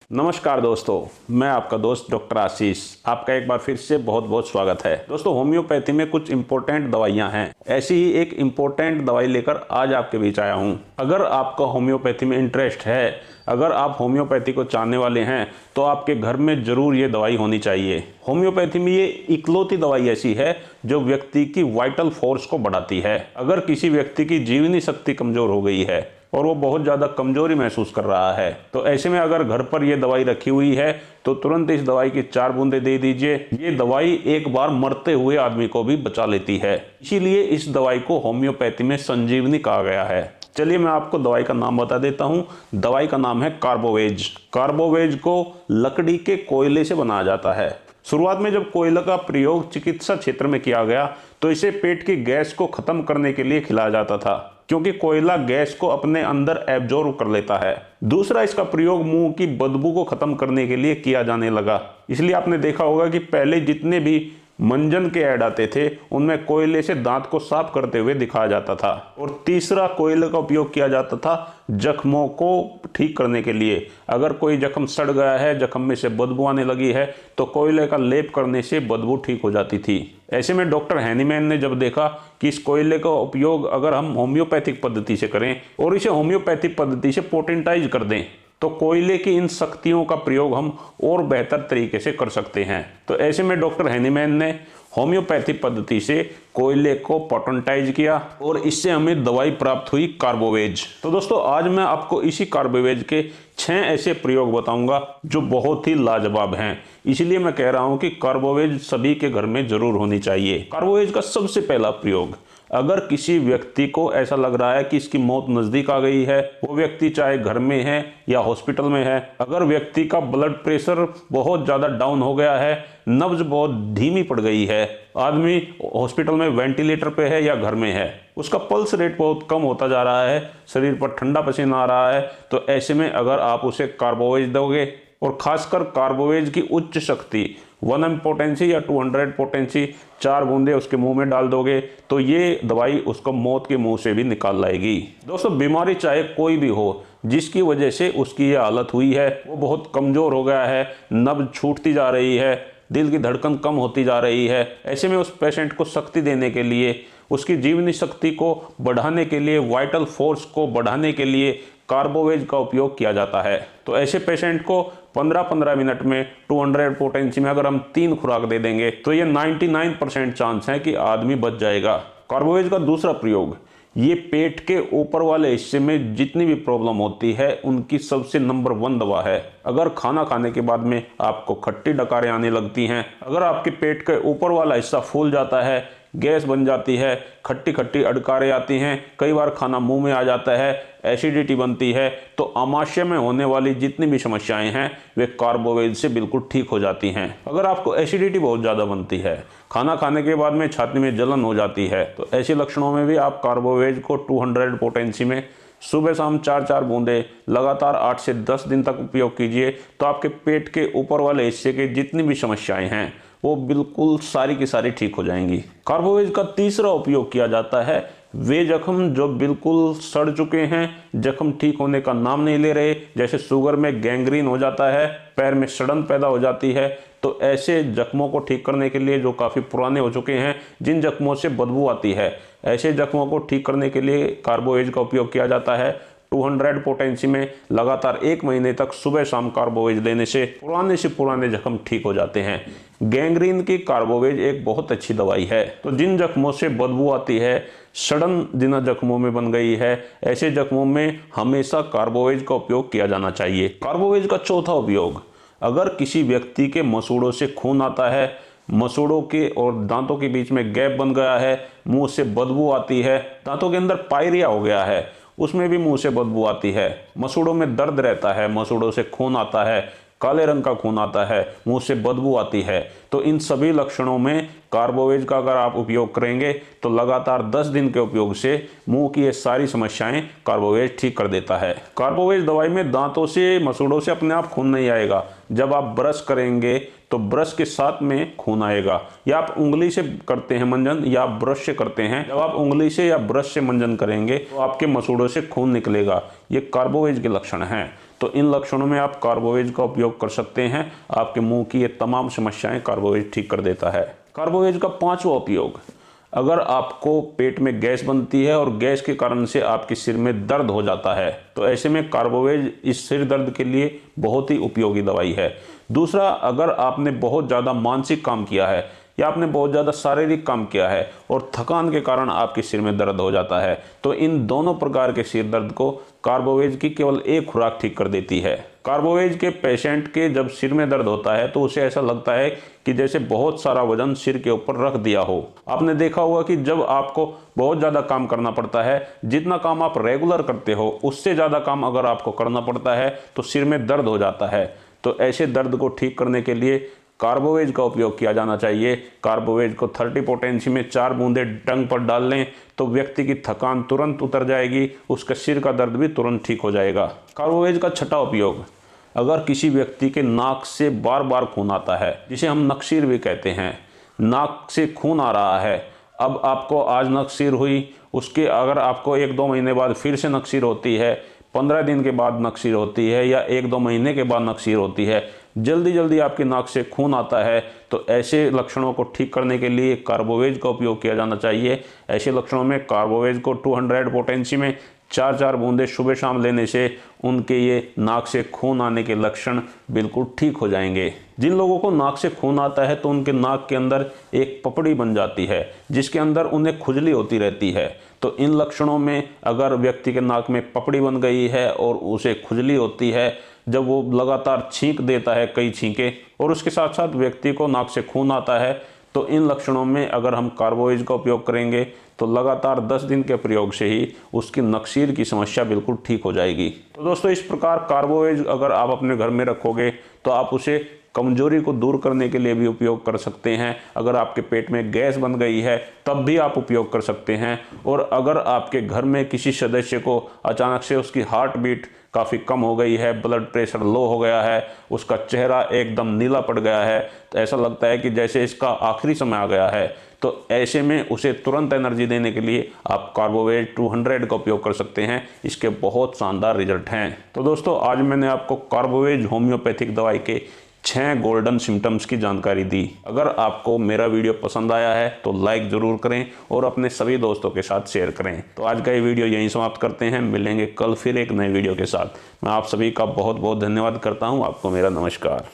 नमस्कार दोस्तों, मैं आपका दोस्त डॉक्टर आशीष। आपका एक बार फिर से बहुत बहुत स्वागत है। दोस्तों, होम्योपैथी में कुछ इंपॉर्टेंट दवाइयां हैं। ऐसी ही एक इंपॉर्टेंट दवाई लेकर आज आपके बीच आया हूं। अगर आपका होम्योपैथी में इंटरेस्ट है, अगर आप होम्योपैथी को चाहने वाले हैं, तो आपके घर में जरूर ये दवाई होनी चाहिए। होम्योपैथी में ये इकलौती दवाई ऐसी है जो व्यक्ति की वाइटल फोर्स को बढ़ाती है। अगर किसी व्यक्ति की जीवनी शक्ति कमजोर हो गई है और वो बहुत ज़्यादा कमजोरी महसूस कर रहा है, तो ऐसे में अगर घर पर ये दवाई रखी हुई है तो तुरंत इस दवाई की 4 बूंदे दे दीजिए। ये दवाई एक बार मरते हुए आदमी को भी बचा लेती है। इसीलिए इस दवाई को होम्योपैथी में संजीवनी कहा गया है। चलिए मैं आपको दवाई का नाम बता देता हूँ। दवाई का नाम है कार्बोवेज। कार्बोवेज को लकड़ी के कोयले से बनाया जाता है। शुरुआत में जब कोयले का प्रयोग चिकित्सा क्षेत्र में किया गया तो इसे पेट की गैस को खत्म करने के लिए खिलाया जाता था, क्योंकि कोयला गैस को अपने अंदर एब्जॉर्ब कर लेता है। दूसरा, इसका प्रयोग मुंह की बदबू को खत्म करने के लिए किया जाने लगा। इसलिए आपने देखा होगा कि पहले जितने भी मंजन के ऐड आते थे उनमें कोयले से दांत को साफ करते हुए दिखाया जाता था। और तीसरा, कोयले का उपयोग किया जाता था जख्मों को ठीक करने के लिए। अगर कोई जख्म सड़ गया है, जख्म में से बदबू आने लगी है, तो कोयले का लेप करने से बदबू ठीक हो जाती थी। ऐसे में डॉक्टर हैनीमैन ने जब देखा कि इस कोयले का उपयोग अगर हम होम्योपैथिक पद्धति से करें और इसे होम्योपैथिक पद्धति से पोटेंटाइज कर दें, तो कोयले की इन शक्तियों का प्रयोग हम और बेहतर तरीके से कर सकते हैं। तो ऐसे में डॉक्टर हैनीमैन ने होम्योपैथी पद्धति से कोयले को पोटेंटाइज किया और इससे हमें दवाई प्राप्त हुई कार्बोवेज। तो दोस्तों, आज मैं आपको इसी कार्बोवेज के 6 ऐसे प्रयोग बताऊंगा जो बहुत ही लाजवाब हैं। इसलिए मैं कह रहा हूं कि कार्बोवेज सभी के घर में जरूर होनी चाहिए। कार्बोवेज का सबसे पहला प्रयोग, अगर किसी व्यक्ति को ऐसा लग रहा है कि इसकी मौत नजदीक आ गई है, वो व्यक्ति चाहे घर में है या हॉस्पिटल में है, अगर व्यक्ति का ब्लड प्रेशर बहुत ज़्यादा डाउन हो गया है, नब्ज बहुत धीमी पड़ गई है, आदमी हॉस्पिटल में वेंटिलेटर पे है या घर में है, उसका पल्स रेट बहुत कम होता जा रहा है, शरीर पर ठंडा पसीना आ रहा है, तो ऐसे में अगर आप उसे कार्बोवेज दोगे और खासकर कार्बोवेज की उच्च शक्ति 1 m पोटेंसी या 200 पोटेंसी 4 बूंदे उसके मुंह में डाल दोगे, तो ये दवाई उसको मौत के मुंह से भी निकाल लाएगी। दोस्तों, बीमारी चाहे कोई भी हो, जिसकी वजह से उसकी ये हालत हुई है, वो बहुत कमजोर हो गया है, नब्ज छूटती जा रही है, दिल की धड़कन कम होती जा रही है, ऐसे में उस पेशेंट को शक्ति देने के लिए, उसकी जीवनी शक्ति को बढ़ाने के लिए, वाइटल फोर्स को बढ़ाने के लिए कार्बोवेज का उपयोग किया जाता है। तो ऐसे पेशेंट को 15-15 मिनट में 200 पोटेंसी में अगर हम 3 खुराक दे देंगे तो ये 99% चांस है कि आदमी बच जाएगा। कार्बोवेज का दूसरा प्रयोग, ये पेट के ऊपर वाले हिस्से में जितनी भी प्रॉब्लम होती है उनकी सबसे नंबर 1 दवा है। अगर खाना खाने के बाद में आपको खट्टी डकारें आने लगती हैं, अगर आपके पेट के ऊपर वाला हिस्सा फूल जाता है, गैस बन जाती है, खट्टी खट्टी अडकारें आती हैं, कई बार खाना मुंह में आ जाता है, एसिडिटी बनती है, तो आमाशय में होने वाली जितनी भी समस्याएं हैं वे कार्बोवेज से बिल्कुल ठीक हो जाती हैं। अगर आपको एसिडिटी बहुत ज़्यादा बनती है, खाना खाने के बाद में छाती में जलन हो जाती है, तो ऐसे लक्षणों में भी आप कार्बोवेज को 200 पोटेंसी में सुबह शाम 4-4 बूंदे लगातार 8 से 10 दिन तक उपयोग कीजिए, तो आपके पेट के ऊपर वाले हिस्से की जितनी भी समस्याएं हैं वो बिल्कुल सारी की सारी ठीक हो जाएंगी। कार्बोवेज का तीसरा उपयोग किया जाता है वे जख्म जो बिल्कुल सड़ चुके हैं, जख्म ठीक होने का नाम नहीं ले रहे, जैसे शुगर में गैंग्रीन हो जाता है, पैर में सड़न पैदा हो जाती है, तो ऐसे जख्मों को ठीक करने के लिए, जो काफ़ी पुराने हो चुके हैं, जिन जख्मों से बदबू आती है, ऐसे जख्मों को ठीक करने के लिए कार्बोवेज का उपयोग किया जाता है। 200 पोटेंसी में लगातार 1 महीने तक सुबह शाम कार्बोवेज लेने से पुराने जख्म ठीक हो जाते हैं। गैंग्रीन की कार्बोवेज एक बहुत अच्छी दवाई है। तो जिन जख्मों से बदबू आती है, सड़न जिन जख्मों में बन गई है, ऐसे जख्मों में हमेशा कार्बोवेज का उपयोग किया जाना चाहिए। कार्बोवेज का चौथा उपयोग, अगर किसी व्यक्ति के मसूड़ों से खून आता है, मसूड़ों के और दांतों के बीच में गैप बन गया है, मुंह से बदबू आती है, दांतों के अंदर पायरिया हो गया है, उसमें भी मुंह से बदबू आती है, मसूड़ों में दर्द रहता है, मसूड़ों से खून आता है, काले रंग का खून आता है, मुंह से बदबू आती है, तो इन सभी लक्षणों में कार्बोवेज का अगर आप उपयोग करेंगे तो लगातार 10 दिन के उपयोग से मुंह की ये सारी समस्याएं कार्बोवेज ठीक कर देता है। कार्बोवेज दवाई में दांतों से, मसूड़ों से अपने आप खून नहीं आएगा, जब आप ब्रश करेंगे तो ब्रश के साथ में खून आएगा, या आप उंगली से करते हैं मंजन या आप ब्रश से करते हैं, जब आप उंगली से या ब्रश से मंजन करेंगे तो आपके मसूड़ों से खून निकलेगा। ये कार्बोवेज के लक्षण हैं। तो इन लक्षणों में आप कार्बोवेज का उपयोग कर सकते हैं। आपके मुंह की ये तमाम समस्याएं कार्बोवेज ठीक कर देता है। कार्बोवेज का 5वां उपयोग, अगर आपको पेट में गैस बनती है और गैस के कारण से आपके सिर में दर्द हो जाता है, तो ऐसे में कार्बोवेज इस सिर दर्द के लिए बहुत ही उपयोगी दवाई है। दूसरा, अगर आपने बहुत ज़्यादा मानसिक काम किया है या आपने बहुत ज़्यादा शारीरिक काम किया है और थकान के कारण आपके सिर में दर्द हो जाता है, तो इन दोनों प्रकार के सिर दर्द को कार्बोवेज की केवल एक खुराक ठीक कर देती है। कार्बोवेज के पेशेंट के जब सिर में दर्द होता है तो उसे ऐसा लगता है कि जैसे बहुत सारा वजन सिर के ऊपर रख दिया हो। आपने देखा होगा कि जब आपको बहुत ज़्यादा काम करना पड़ता है, जितना काम आप रेगुलर करते हो उससे ज़्यादा काम अगर आपको करना पड़ता है तो सिर में दर्द हो जाता है। तो ऐसे दर्द को ठीक करने के लिए कार्बोवेज का उपयोग किया जाना चाहिए। कार्बोवेज को 30 पोटेंसी में 4 बूंदे टंग पर डाल लें तो व्यक्ति की थकान तुरंत उतर जाएगी, उसके सिर का दर्द भी तुरंत ठीक हो जाएगा। कार्बोवेज का 6वां उपयोग, अगर किसी व्यक्ति के नाक से बार बार खून आता है, जिसे हम नक्सीर भी कहते हैं, नाक से खून आ रहा है, अब आपको आज नक्सीर हुई, उसके अगर आपको 1-2 महीने बाद फिर से नक्सीर होती है, 15 दिन के बाद नक्सीर होती है या 1-2 महीने के बाद नक्सीर होती है, जल्दी जल्दी आपकी नाक से खून आता है, तो ऐसे लक्षणों को ठीक करने के लिए कार्बोवेज का उपयोग किया जाना चाहिए। ऐसे लक्षणों में कार्बोवेज को 200 पोटेंसी में 4-4 बूंदे सुबह शाम लेने से उनके ये नाक से खून आने के लक्षण बिल्कुल ठीक हो जाएंगे। जिन लोगों को नाक से खून आता है तो उनके नाक के अंदर एक पपड़ी बन जाती है जिसके अंदर उन्हें खुजली होती रहती है। तो इन लक्षणों में अगर व्यक्ति के नाक में पपड़ी बन गई है और उसे खुजली होती है, जब वो लगातार छींक देता है कई छींके और उसके साथ साथ व्यक्ति को नाक से खून आता है, तो इन लक्षणों में अगर हम कार्बोवेज का उपयोग करेंगे तो लगातार 10 दिन के प्रयोग से ही उसकी नक्सीर की समस्या बिल्कुल ठीक हो जाएगी। तो दोस्तों, इस प्रकार कार्बोवेज अगर आप अपने घर में रखोगे तो आप उसे कमजोरी को दूर करने के लिए भी उपयोग कर सकते हैं। अगर आपके पेट में गैस बन गई है तब भी आप उपयोग कर सकते हैं। और अगर आपके घर में किसी सदस्य को अचानक से उसकी हार्ट बीट काफ़ी कम हो गई है, ब्लड प्रेशर लो हो गया है, उसका चेहरा एकदम नीला पड़ गया है, तो ऐसा लगता है कि जैसे इसका आखिरी समय आ गया है, तो ऐसे में उसे तुरंत एनर्जी देने के लिए आप कार्बोवेज 200 का उपयोग कर सकते हैं। इसके बहुत शानदार रिजल्ट हैं। तो दोस्तों, आज मैंने आपको कार्बोवेज होम्योपैथिक दवाई के 6 गोल्डन सिम्टम्स की जानकारी दी। अगर आपको मेरा वीडियो पसंद आया है तो लाइक ज़रूर करें और अपने सभी दोस्तों के साथ शेयर करें। तो आज का ये वीडियो यहीं समाप्त करते हैं। मिलेंगे कल फिर एक नए वीडियो के साथ। मैं आप सभी का बहुत बहुत धन्यवाद करता हूँ। आपको मेरा नमस्कार।